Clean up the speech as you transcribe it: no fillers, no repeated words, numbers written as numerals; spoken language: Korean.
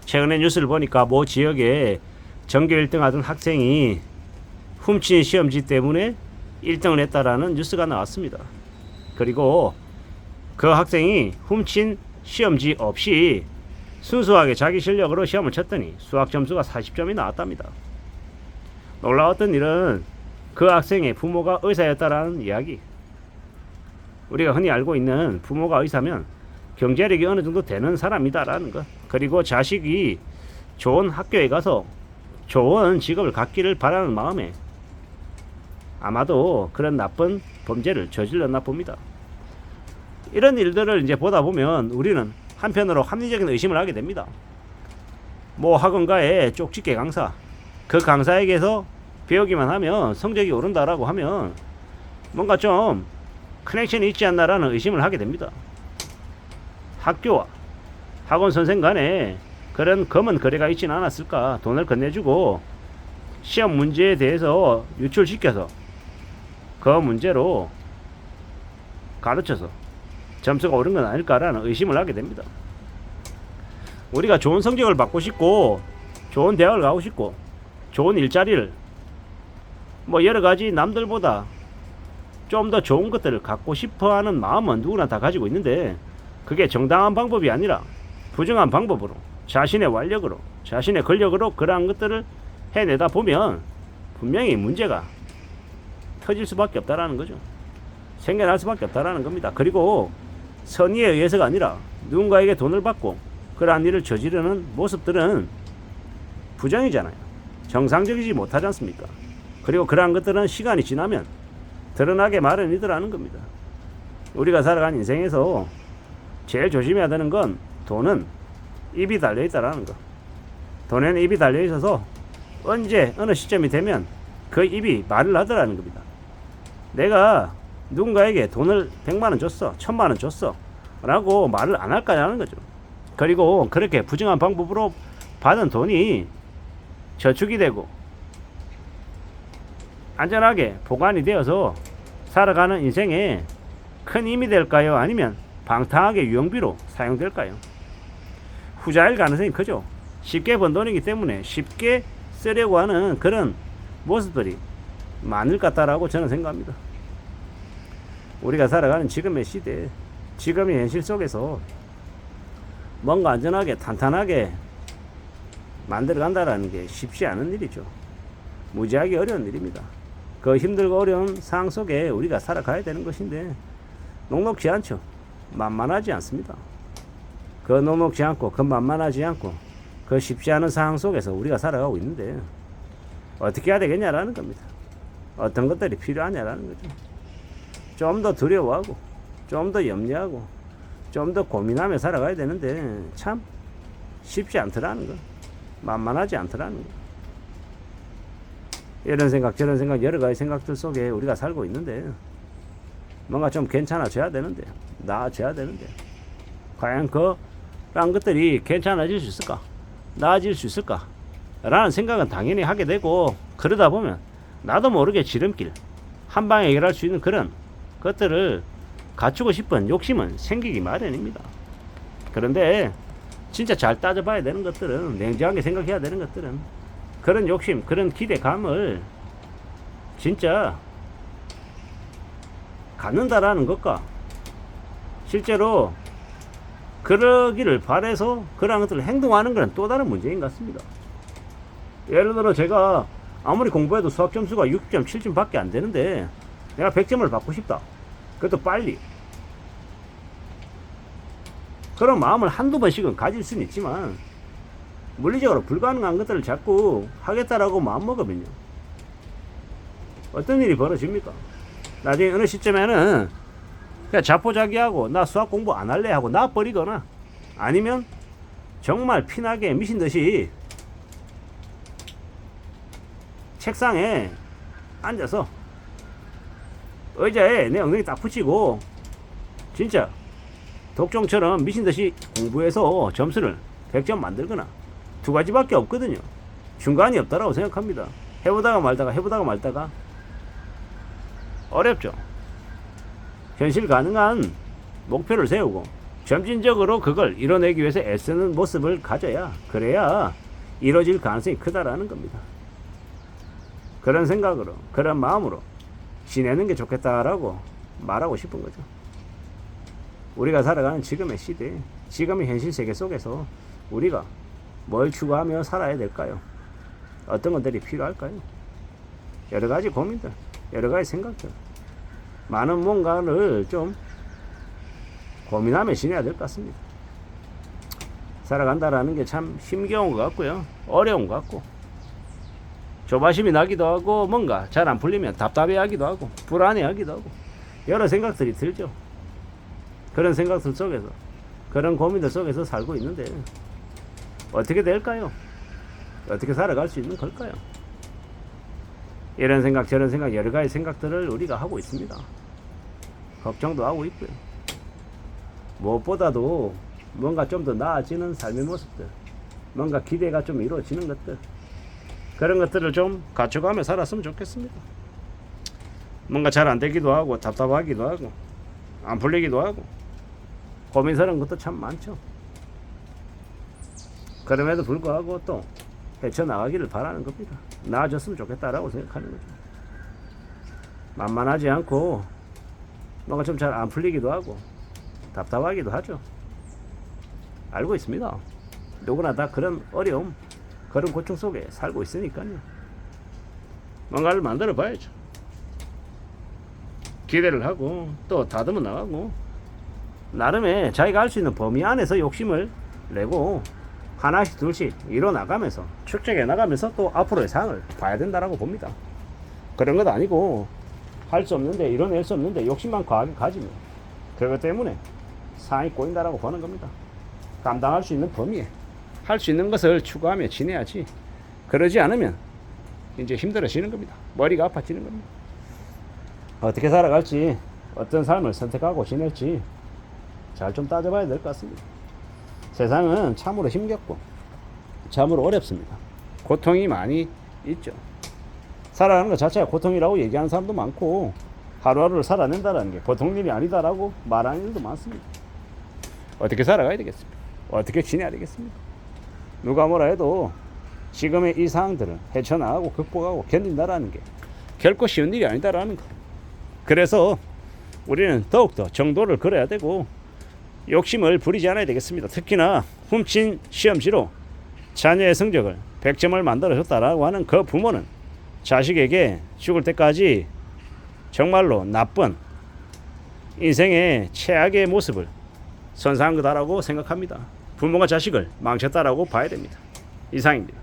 최근에 뉴스를 보니까 모 지역에 전교 1등 하던 학생이 훔친 시험지 때문에 1등을 했다라는 뉴스가 나왔습니다. 그리고 그 학생이 훔친 시험지 없이 순수하게 자기 실력으로 시험을 쳤더니 수학 점수가 40점이 나왔답니다. 놀라웠던 일은 그 학생의 부모가 의사였다라는 이야기. 우리가 흔히 알고 있는 부모가 의사면 경제력이 어느 정도 되는 사람이다라는 것. 그리고 자식이 좋은 학교에 가서 좋은 직업을 갖기를 바라는 마음에 아마도 그런 나쁜 범죄를 저질렀나 봅니다. 이런 일들을 이제 보다 보면 우리는 한편으로 합리적인 의심을 하게 됩니다. 뭐 학원가의 쪽집게 강사, 그 강사에게서 배우기만 하면 성적이 오른다라고 하면 뭔가 좀 커넥션이 있지 않나라는 의심을 하게 됩니다. 학교와 학원 선생 간에 그런 검은 거래가 있지는 않았을까. 돈을 건네주고 시험 문제에 대해서 유출시켜서 그 문제로 가르쳐서 점수가 오른 건 아닐까라는 의심을 하게 됩니다. 우리가 좋은 성적을 받고 싶고 좋은 대학을 가고 싶고 좋은 일자리를 뭐 여러가지 남들보다 좀 더 좋은 것들을 갖고 싶어하는 마음은 누구나 다 가지고 있는데 그게 정당한 방법이 아니라 부정한 방법으로 자신의 완력으로 자신의 권력으로 그러한 것들을 해내다 보면 분명히 문제가 터질 수밖에 없다라는 거죠. 생겨날 수밖에 없다라는 겁니다. 그리고 선의에 의해서가 아니라 누군가에게 돈을 받고 그러한 일을 저지르는 모습들은 부정이잖아요. 정상적이지 못하지 않습니까? 그리고 그러한 것들은 시간이 지나면 드러나게 마련이더라는 겁니다. 우리가 살아가는 인생에서 제일 조심해야 되는 건 돈은 입이 달려있다라는 거. 돈에는 입이 달려있어서 언제 어느 시점이 되면 그 입이 말을 하더라는 겁니다. 내가 누군가에게 돈을 100만원 줬어 1000만원 줬어 라고 말을 안 할까냐는 거죠. 그리고 그렇게 부정한 방법으로 받은 돈이 저축이 되고 안전하게 보관이 되어서 살아가는 인생에 큰 힘이 될까요? 아니면 방탕하게 유용비로 사용될까요? 후자일 가능성이 크죠. 쉽게 번 돈이기 때문에 쉽게 쓰려고 하는 그런 모습들이 많을 것 같다라고 저는 생각합니다. 우리가 살아가는 지금의 시대, 지금의 현실 속에서 뭔가 안전하게 탄탄하게 만들어 간다는 게 쉽지 않은 일이죠. 무지하게 어려운 일입니다. 그 힘들고 어려운 상황 속에 우리가 살아가야 되는 것인데 녹록지 않죠. 만만하지 않습니다. 그 녹록지 않고 그 만만하지 않고 그 쉽지 않은 상황 속에서 우리가 살아가고 있는데 어떻게 해야 되겠냐라는 겁니다. 어떤 것들이 필요하냐라는 거죠. 좀 더 두려워하고 좀 더 염려하고 좀 더 고민하며 살아가야 되는데 참 쉽지 않더라는 거. 만만하지 않더라는 거. 이런 생각 저런 생각 여러 가지 생각들 속에 우리가 살고 있는데 뭔가 좀 괜찮아져야 되는데 나아져야 되는데 과연 그런 것들이 괜찮아질 수 있을까? 나아질 수 있을까? 라는 생각은 당연히 하게 되고 그러다 보면 나도 모르게 지름길 한 방에 해결할 수 있는 그런 것들을 갖추고 싶은 욕심은 생기기 마련입니다. 그런데 진짜 잘 따져봐야 되는 것들은 냉정하게 생각해야 되는 것들은 그런 욕심 그런 기대감을 진짜 갖는다라는 것과 실제로 그러기를 바래서 그런 것들을 행동하는 것은 또 다른 문제인 것 같습니다. 예를 들어 제가 아무리 공부해도 수학 점수가 6점 7점 밖에 안 되는데 내가 100점을 받고 싶다. 그것도 빨리. 그런 마음을 한두 번씩은 가질 수는 있지만 물리적으로 불가능한 것들을 자꾸 하겠다라고 마음먹으면요 어떤 일이 벌어집니까? 나중에 어느 시점에는 그냥 자포자기하고 나 수학 공부 안 할래 하고 놔버리거나 아니면 정말 피나게 미친듯이 책상에 앉아서 의자에 내 엉덩이 딱 붙이고 진짜 독종처럼 미친듯이 공부해서 점수를 100점 만들거나 두 가지밖에 없거든요. 중간이 없다라고 생각합니다. 해보다가 말다가 어렵죠. 현실 가능한 목표를 세우고 점진적으로 그걸 이뤄내기 위해서 애쓰는 모습을 가져야 그래야 이루어질 가능성이 크다라는 겁니다. 그런 생각으로 그런 마음으로 지내는 게 좋겠다라고 말하고 싶은 거죠. 우리가 살아가는 지금의 시대, 지금의 현실 세계 속에서 우리가 뭘 추구하며 살아야 될까요? 어떤 것들이 필요할까요? 여러 가지 고민들, 여러 가지 생각들, 많은 뭔가를 좀 고민하며 지내야 될 것 같습니다. 살아간다라는 게 참 힘겨운 것 같고요. 어려운 것 같고, 조바심이 나기도 하고, 뭔가 잘 안 풀리면 답답해 하기도 하고, 불안해 하기도 하고, 여러 생각들이 들죠. 그런 생각들 속에서, 그런 고민들 속에서 살고 있는데, 어떻게 될까요? 어떻게 살아갈 수 있는 걸까요? 이런 생각, 저런 생각, 여러 가지 생각들을 우리가 하고 있습니다. 걱정도 하고 있고요. 무엇보다도 뭔가 좀 더 나아지는 삶의 모습들, 뭔가 기대가 좀 이루어지는 것들, 그런 것들을 좀 갖춰가며 살았으면 좋겠습니다. 뭔가 잘 안 되기도 하고, 답답하기도 하고, 안 풀리기도 하고, 고민스러운 것도 참 많죠. 그럼에도 불구하고 또 헤쳐나가기를 바라는 겁니다. 나아졌으면 좋겠다라고 생각하는 거죠. 만만하지 않고 뭔가 좀 잘 안 풀리기도 하고 답답하기도 하죠. 알고 있습니다. 누구나 다 그런 어려움, 그런 고충 속에 살고 있으니까요. 뭔가를 만들어 봐야죠. 기대를 하고 또 다듬어 나가고 나름의 자기가 할 수 있는 범위 안에서 욕심을 내고 하나씩 둘씩 이뤄 나가면서 축적해 나가면서 또 앞으로의 상을 봐야 된다라고 봅니다. 그런 것 아니고 할 수 없는데 이뤄낼 수 없는데 욕심만 과하게 가지면 그것 때문에 상이 꼬인다라고 보는 겁니다. 감당할 수 있는 범위에 할 수 있는 것을 추구하며 지내야지. 그러지 않으면 이제 힘들어지는 겁니다. 머리가 아파지는 겁니다. 어떻게 살아갈지, 어떤 삶을 선택하고 지낼지 잘 좀 따져봐야 될 것 같습니다. 세상은 참으로 힘겹고 참으로 어렵습니다. 고통이 많이 있죠. 살아가는 것 자체가 고통이라고 얘기하는 사람도 많고 하루하루를 살아낸다는 게 보통 일이 아니다라고 말하는 일도 많습니다. 어떻게 살아가야 되겠습니까? 어떻게 지내야 되겠습니까? 누가 뭐라 해도 지금의 이 상황들을 헤쳐나가고 극복하고 견딘다라는 게 결코 쉬운 일이 아니다라는 거. 그래서 우리는 더욱더 정도를 걸어야 되고 욕심을 부리지 않아야 되겠습니다. 특히나 훔친 시험지로 자녀의 성적을 100점을 만들어줬다라고 하는 그 부모는 자식에게 죽을 때까지 정말로 나쁜 인생의 최악의 모습을 선사한 거다라고 생각합니다. 부모가 자식을 망쳤다라고 봐야 됩니다. 이상입니다.